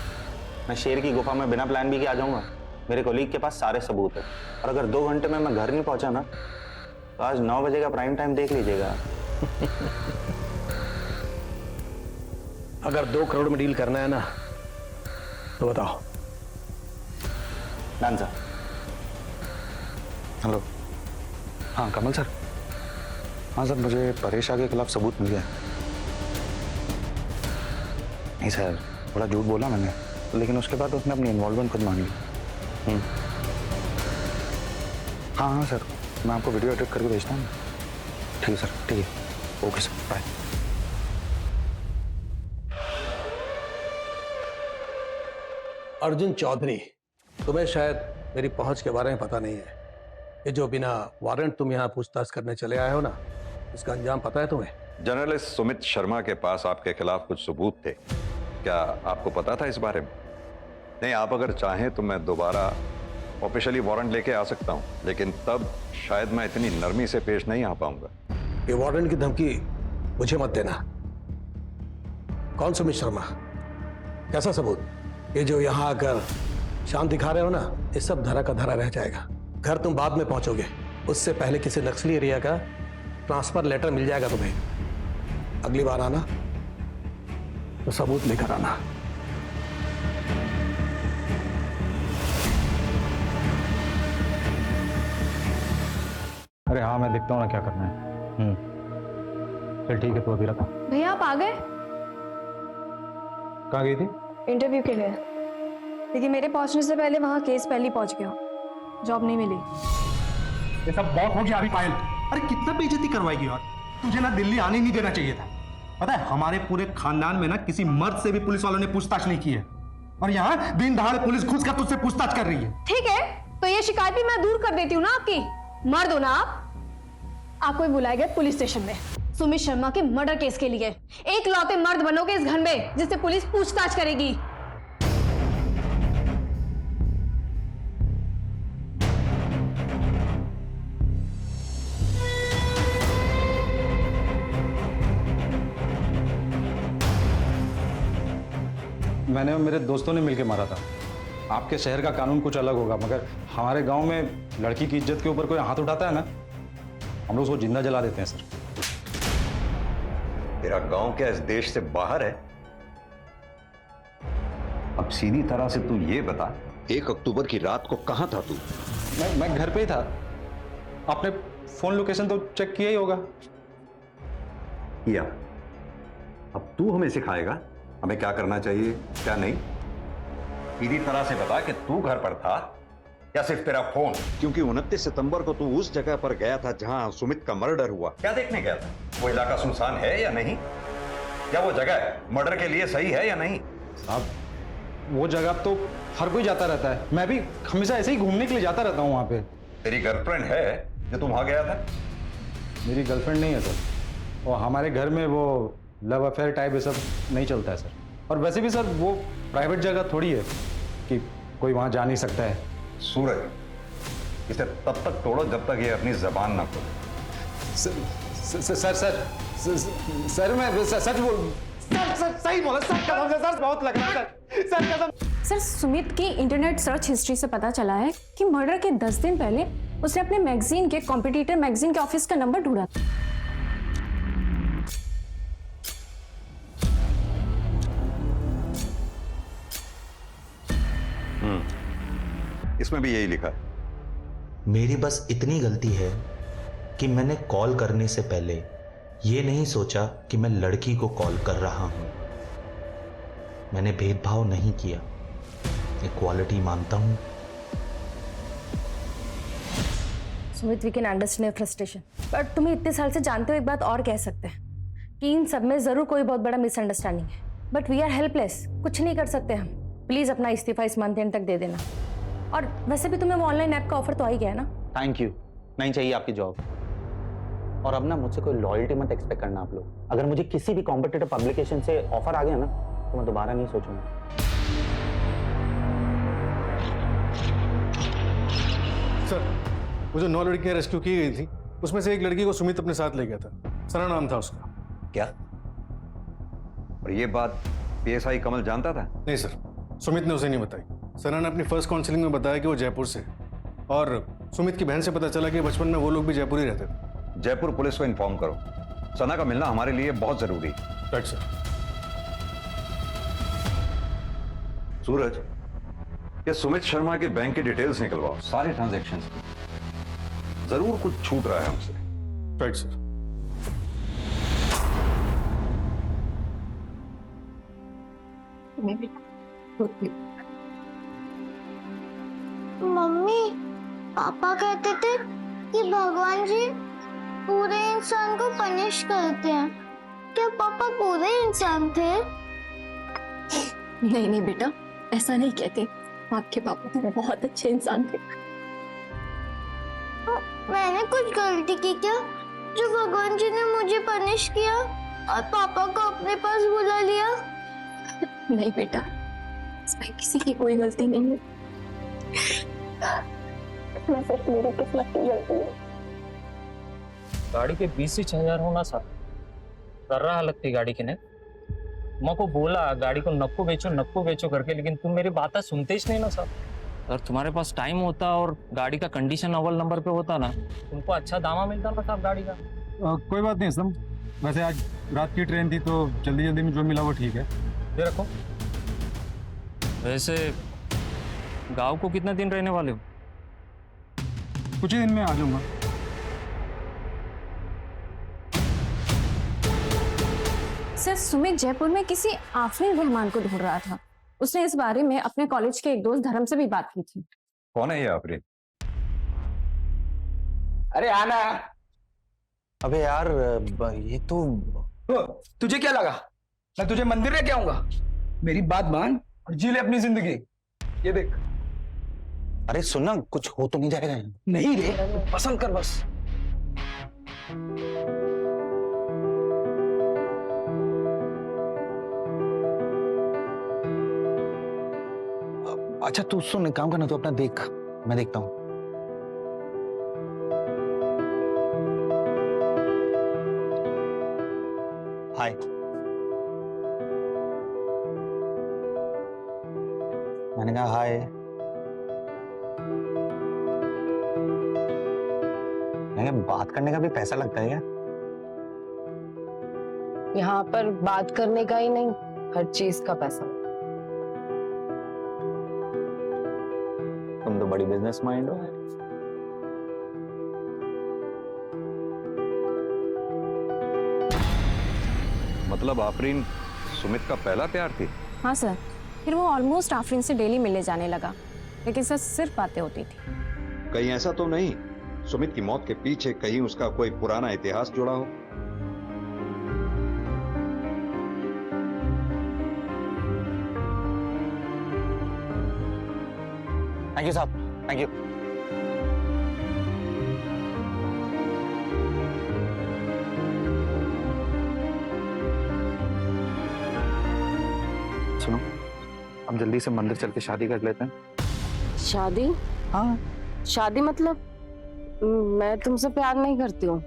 A: मैं शेर की गुफा में बिना प्लान बी के आ जाऊंगा? मेरे कोलीग के पास सारे सबूत है, और अगर 2 घंटे में मैं घर नहीं पहुंचा ना तो आज 9 बजे का प्राइम टाइम देख लीजिएगा।
H: अगर 2 करोड़ में डील करना है ना तो बताओ।
A: Done sir.
E: हेलो, हाँ कमल सर। हाँ सर, मुझे परेशा के खिलाफ सबूत मिल गया। नहीं सर, बड़ा झूठ बोला मैंने, लेकिन उसके बाद उसने अपनी इन्वॉल्वमेंट खुद मान ली। हाँ हाँ सर, मैं आपको वीडियो एडिट करके भेजता हूँ। ठीक है सर, ठीक है, okay sir, bye.
H: Arjun Chaudhary, तुम्हें शायद मेरी पहुंच के बारे में पता नहीं है। ये जो बिना वारंट तुम यहाँ पूछताछ करने चले आए हो ना, इसका अंजाम पता है तुम्हें?
J: जर्नलिस्ट सुमित शर्मा के पास आपके खिलाफ कुछ सबूत थे, क्या आपको पता था इस बारे में? नहीं, आप अगर चाहें तो मैं दोबारा ऑफिशियली वारंट लेके आ सकता हूं, लेकिन तब शायद मैं इतनी नरमी से पेश नहीं आ पाऊंगा।
H: ये वारंट की धमकी मुझे मत देना। कौन सुमित शर्मा? कैसा सबूत? ये जो यहाँ आकर शांत दिखा रहे हो ना, ये सब धरा का धरा रह जाएगा। घर तुम बाद में पहुंचोगे, उससे पहले किसी नक्सली एरिया का ट्रांसफर लेटर मिल जाएगा तुम्हें। अगली बार आना तो सबूत लेकर आना।
K: अरे हाँ, मैं देखता हूँ ना क्या करना है। चल ठीक है, तो अभी रखा।
G: भैया आप आ गए?
K: कहाँ गई थी?
G: इंटरव्यू के लिए, लेकिन मेरे पहुंचने से पहले वहां केस पहले पहुंच गया, जॉब नहीं मिली।
N: ये सब बहुत हो गया अभी पायल। अरे कितना बेइज्जती करवाएगी यार, तुझे ना दिल्ली आने नहीं देना चाहिए था। पता है हमारे पूरे खानदान में ना किसी मर्द से भी पुलिस वालों ने पूछताछ नहीं की है, और यहाँ दिन दहाड़े पुलिस घुसकर तुझसे पूछताछ कर रही है।
G: ठीक है, तो ये शिकायत भी मैं दूर कर देती हूँ ना आपकी। मर्द हो ना आप? आपको भी बुलाया गया पुलिस स्टेशन में सुमित शर्मा के मर्डर केस के लिए। एक लौते मर्द बनोगे इस घर में जिससे पुलिस पूछताछ करेगी।
K: मैंने और मेरे दोस्तों ने मिलकर मारा था। आपके शहर का कानून कुछ अलग होगा, मगर हमारे गांव में लड़की की इज्जत के ऊपर कोई हाथ उठाता है ना, हम लोग उसको जिंदा जला देते हैं सर।
J: तेरा गांव क्या इस देश से बाहर है? अब सीधी तरह से तू ये बता, 1 अक्टूबर की रात को कहां था तू?
K: मैं घर पे ही था। आपने फोन लोकेशन तो चेक किया ही होगा।
J: किया। अब तू हमें सिखाएगा हमें क्या करना चाहिए क्या नहीं? सीधी तरह से बता कि तू घर पर था या सिर्फ तेरा फोन? क्योंकि 29 सितंबर को तू उस जगह पर गया था जहां सुमित का मर्डर हुआ। क्या देखने गया था? वो इलाका सुनसान है या नहीं? क्या वो जगह मर्डर के लिए सही है या नहीं?
K: अब वो जगह तो हर कोई जाता रहता है, मैं भी हमेशा ऐसे ही घूमने के लिए जाता रहता हूँ वहाँ पे।
J: तेरी गर्लफ्रेंड है जो तुम वहां गया था?
K: मेरी गर्लफ्रेंड नहीं है सर, और हमारे घर में वो लव अफेयर टाइप ये सब नहीं चलता है सर। और वैसे भी सर वो प्राइवेट जगह थोड़ी है कि कोई वहाँ जा नहीं सकता है।
J: सूरज, इसे तब तक तोड़ो जब तक ये अपनी जबान ना खोले।
N: सर मैं सच बोल सर सही बोला सर, कसम से सर, बहुत लग रहा है सर कसम।
C: सर सुमित की इंटरनेट सर्च हिस्ट्री से पता चला है कि मर्डर के 10 दिन पहले उसने अपने मैगजीन के कॉम्पिटिटर मैगजीन के ऑफिस का नंबर ढूंढा था।
J: इसमें भी यही लिखा है।
B: मेरी बस इतनी गलती है कि मैंने कॉल करने से पहले ये नहीं सोचा कि मैं लड़की को कॉल कर रहा हूं। मैंने भेदभाव नहीं किया, इक्वालिटी मानता हूं।
G: Sumit, we can understand frustration, but तुम्हें इतने साल से जानते हो एक बात और कह सकते हैं कि इन सब में जरूर कोई बहुत बड़ा मिसअंडरस्टैंडिंग है, बट वी आर हेल्पलेस, कुछ नहीं कर सकते हम। प्लीज अपना इस्तीफा इस मंथ एंड तक दे देना। और वैसे भी तुम्हें वो ऑनलाइन ऐप का ऑफर तो आ ही गया है ना।
A: थैंक यू, नहीं चाहिए आपकी जॉब। और अब ना मुझसे कोई लॉयल्टी मत एक्सपेक्ट करना आप लोग। अगर मुझे किसी भी कॉम्पिटिटिव पब्लिकेशन से ऑफर आ गया ना तो मैं दोबारा नहीं सोचूंगा।
K: सर, वो जो 9 लड़कियां रेस्क्यू की गई थी उसमें से एक लड़की को सुमित अपने साथ ले गया था। सना नाम था उसका।
J: क्या? और ये बात पीएसआई कमल जानता था?
K: नहीं सर, सुमित ने उसे नहीं बताई। सना ने अपनी फर्स्ट काउंसलिंग में बताया कि वो जयपुर से, और सुमित की बहन से पता चला कि बचपन में वो लोग भी जयपुर ही रहते थे।
J: जयपुर पुलिस को इन्फॉर्म करो, सना का मिलना हमारे लिए बहुत जरूरी है।
K: Right sir.
J: सूरज, ये सुमित शर्मा के बैंक की डिटेल्स निकलवाओ, सारे ट्रांजैक्शंस की। जरूर कुछ छूट रहा है हमसे।
K: Right sir.
D: मम्मी, पापा कहते थे कि भगवान जी पूरे इंसान को पनिश करते हैं। क्या पापा पूरे इंसान थे?
C: नहीं नहीं बेटा, ऐसा नहीं कहते। आपके पापा तो बहुत अच्छे इंसान थे।
D: मैंने कुछ गलती की क्या जो भगवान जी ने मुझे पनिश किया और पापा को अपने पास बुला लिया?
C: नहीं बेटा, इसमें किसी की कोई गलती नहीं है। मैं सिर्फ मेरी किस्मत की गलती है।
I: गाड़ी के 20,000 होना सा कर रहा हालत थी गाड़ी के ने। मैं को बोला गाड़ी को नक्को बेचो करके, लेकिन तुम मेरी बात सुनते ही नहीं ना सर। अगर तुम्हारे पास टाइम होता और गाड़ी का कंडीशन अव्वल नंबर पे होता ना, तुमको अच्छा दामा मिलता ना साहब गाड़ी का।
N: कोई बात नहीं सम, वैसे आज रात की ट्रेन थी तो जल्दी जल्दी में जो मिला वो ठीक है।
I: ये रखो। वैसे गांव को कितना दिन रहने वाले हो?
N: कुछ ही दिन में आ जाऊंगा।
C: सर सुमित जयपुर में किसी आफरीन रहमान को ढूंढ रहा था। उसने इस बारे में अपने कॉलेज के एक दोस्त धर्म से भी बात की थी।
J: कौन है ये आफरीन?
N: अरे आना।
A: अबे यार ये तो
N: तुझे क्या लगा मैं तुझे मंदिर लेके आऊंगा? मेरी बात मान और जी ले अपनी जिंदगी। ये देख।
A: अरे सुनना, कुछ हो तो नहीं जाएगा?
N: नहीं रे, पसंद कर बस।
A: अच्छा तू सुन, एक काम करना, तू अपना देख, मैं देखता हूँ। हाय। मैंने कहा हाय। मैंने बात करने का भी पैसा लगता है क्या?
O: यहाँ पर बात करने का ही नहीं, हर चीज का पैसा।
A: तुम तो बड़ी बिजनेस माइंड हो।
J: मतलब आफरीन सुमित का पहला प्यार थी?
C: हाँ सर, फिर वो ऑलमोस्ट आफरीन से डेली मिलने जाने लगा, लेकिन सर सिर्फ बातें होती थी।
J: कहीं ऐसा तो नहीं सुमित की मौत के पीछे कहीं उसका कोई पुराना इतिहास जुड़ा हो?
A: थैंक यू साहब, थैंक यू। सुनो, अब जल्दी से मंदिर चल के शादी कर लेते हैं।
O: शादी?
A: हाँ,
O: शादी मतलब मैं तुमसे प्यार नहीं करती हूँ।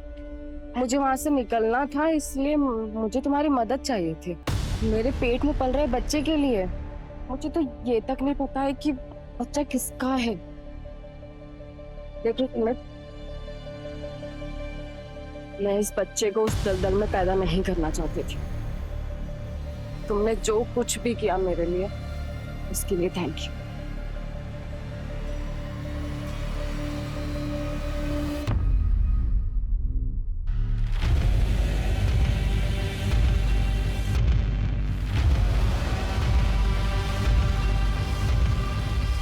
O: मुझे वहां से निकलना था, इसलिए मुझे तुम्हारी मदद चाहिए थी मेरे पेट में पल रहे बच्चे के लिए। मुझे तो ये तक नहीं पता है कि बच्चा किसका है। देखो मैं इस बच्चे को उस दलदल में पैदा नहीं करना चाहती थी। तुमने जो कुछ भी किया मेरे लिए उसके लिए थैंक यू।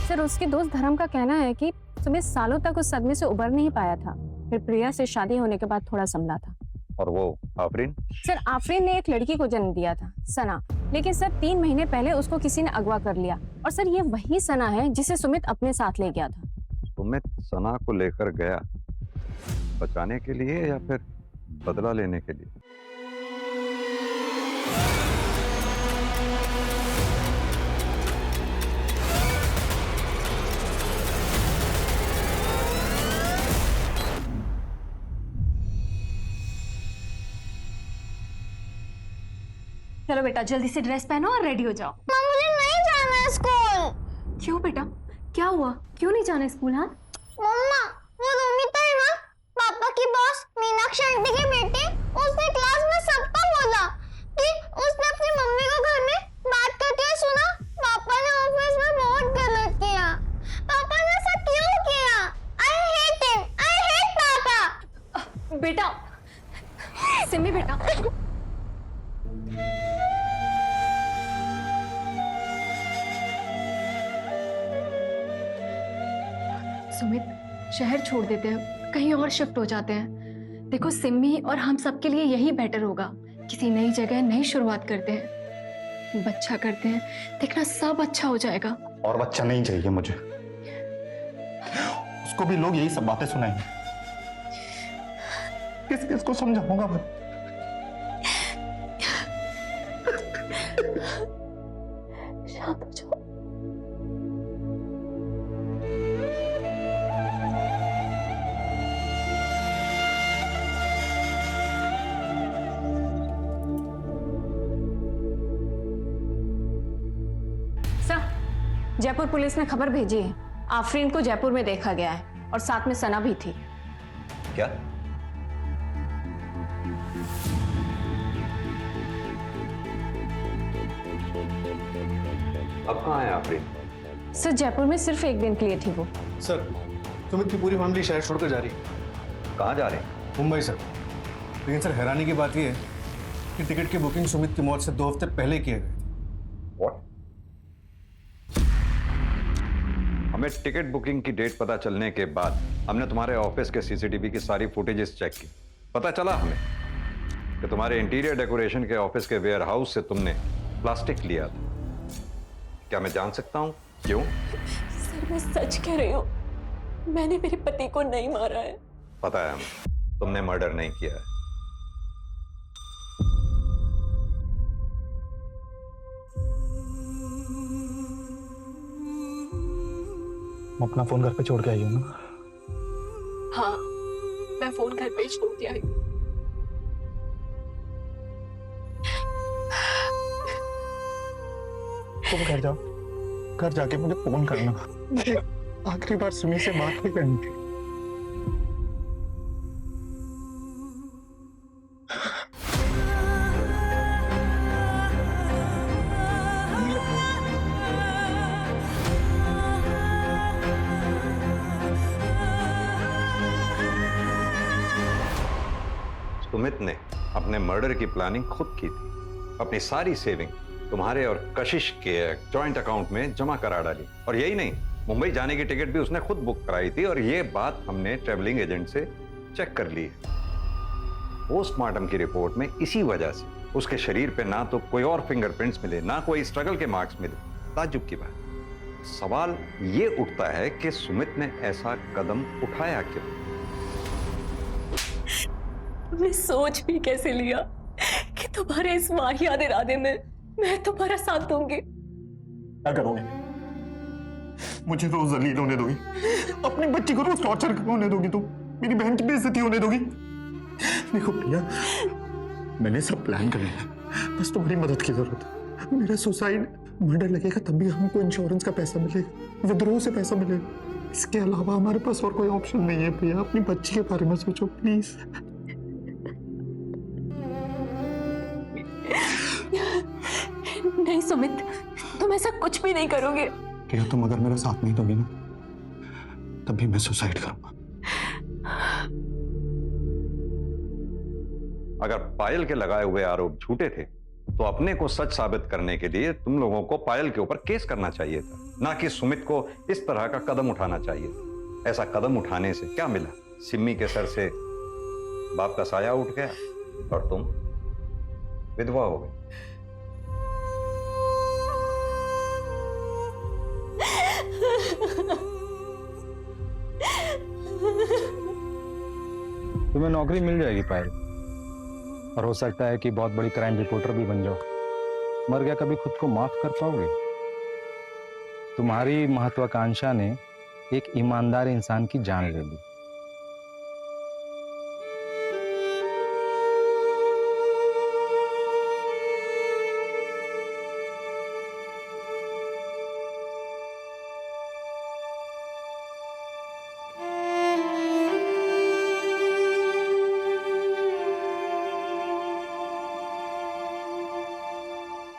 C: सर, उसके दोस्त धर्म का कहना है कि सुमित सालों तक उस सदमे से उबर नहीं पाया था, फिर प्रिया से शादी होने के बाद थोड़ा संभला था।
J: और वो आफरीन?
C: सर, आफरीन ने एक लड़की को जन्म दिया था, सना, लेकिन सर 3 महीने पहले उसको किसी ने अगवा कर लिया। और सर ये वही सना है जिसे सुमित अपने साथ ले गया था।
J: सुमित सना को लेकर गया बचाने के लिए या फिर बदला लेने के लिए?
G: चलो बेटा, जल्दी से ड्रेस पहनो और रेडी हो जाओ।
D: मुझे नहीं जाना है स्कूल।
G: क्यों बेटा, क्या हुआ? क्यों नहीं जाना स्कूल? हाँ
D: मम्मा, वो रोमिता है ना, पापा की बॉस मीनाक्षी आंटी की बेटी, उसने क्लास में सबको बोला कि उसने अपनी मम्मी को घर में बात करते हुए सुना। पापा ने ऑफिस में बहुत गलत किया। पापा ने ऐसा क्यों किया? I hate him, I hate पापा।
G: बेटा, सिमी बेटा, सुमित, शहर छोड़ देते हैं, कहीं और शिफ्ट हो जाते हैं। देखो सिम्मी और हम सब के लिए यही बेटर होगा। किसी नई जगह नई शुरुआत करते हैं, बच्चा करते हैं, देखना सब अच्छा हो जाएगा।
N: और बच्चा नहीं चाहिए मुझे, उसको भी लोग यही सब बातें सुनाएंगे। किस किस को समझाऊंगा मैं?
C: शांत हो जाओ। जयपुर पुलिस ने खबर भेजी है, आफरीन को जयपुर में देखा गया है और साथ में सना भी थी।
J: क्या? अब कहाँ है आफरीन?
C: सर, जयपुर में सिर्फ 1 दिन के लिए थी वो।
K: सर, सुमित की पूरी फैमिली शहर छोड़कर जा रही है।
J: कहाँ जा रहे हैं?
K: मुंबई सर। लेकिन सर हैरानी की बात यह है कि टिकट की बुकिंग सुमित की मौत से 2 हफ्ते पहले किए गए थे।
J: What? हमें टिकट बुकिंग की डेट पता चलने के बाद हमने तुम्हारे ऑफिस के सीसीटीवी की सारी फुटेजेस चेक की। पता चला हमें कि तुम्हारे इंटीरियर डेकोरेशन के ऑफिस के वेयर हाउस से तुमने प्लास्टिक लिया था। क्या मैं जान सकता हूं क्यों?
C: सर, मैं सच कह रही हूँ, मैंने मेरे पति को नहीं मारा है।
J: पता है हमें, तुमने मर्डर नहीं किया है।
A: मैं अपना फोन घर पे छोड़ के आई हूँ ना?
C: हाँ, मैं फोन घर पे छोड़ के आई हूँ।
N: तुम घर जाओ, घर जाके मुझे फोन करना। मुझे आखिरी बार सुमी से बात ही करनी थी।
J: सुमित ने अपने मर्डर की प्लानिंग खुद की थी। अपनी सारी सेविंग तुम्हारे और कशिश के जॉइंट अकाउंट में जमा करा डाली। और यही नहीं, मुंबई जाने की टिकट भी उसने खुद बुक कराई थी। और ये बात हमने ट्रेवलिंग एजेंट से चेक कर ली है। पोस्टमार्टम की रिपोर्ट में इसी वजह से उसके शरीर पे ना तो कोई और फिंगरप्रिंट्स मिले, ना कोई स्ट्रगल के मार्क्स मिले। ताज्जुब की बात। सवाल ये उठता है कि सुमित ने ऐसा कदम उठाया क्यों?
C: तुमने सोच भी कैसे लिया कि तुम्हारे इस वाहियात इरादे में मैं तुम्हारा साथ दूंगी?
N: क्या करोगे? मुझे रोज जलील होने दोगी, अपनी बच्ची को रोज टॉर्चर होने दोगी तुम, मेरी बहन की बेइज्जती होने दोगी। देखो प्रिया, मैंने सब प्लान कर लिया, बस तुम्हारी मदद की जरूरत है। मेरा सुसाइड मर्डर लगेगा तब भी हमको इंश्योरेंस का पैसा मिलेगा, विद्रोह से पैसा मिलेगा। इसके अलावा हमारे पास और कोई ऑप्शन नहीं है प्रिया। अपनी बच्ची के बारे में सोचो प्लीज।
C: नहीं सुमित, तुम ऐसा कुछ भी नहीं करोगे।
N: प्रिया, तुम अगर मेरा साथ नहीं दोगे ना, तब भी मैं सुसाइड करूंगा।
J: अगर पायल के लगाए हुए आरोप झूठे थे तो अपने को सच साबित करने के लिए तुम लोगों को पायल के ऊपर केस करना चाहिए था, ना कि सुमित को इस तरह का कदम उठाना चाहिए था। ऐसा कदम उठाने से क्या मिला? सिम्मी के सर से बाप का साया उठ गया और तुम विधवा हो गई।
K: तुम्हें नौकरी मिल जाएगी पायल, और हो सकता है कि बहुत बड़ी क्राइम रिपोर्टर भी बन जाओ। मर गया कभी खुद को माफ कर पाओगे? तुम्हारी महत्वाकांक्षा ने एक ईमानदार इंसान की जान ले ली।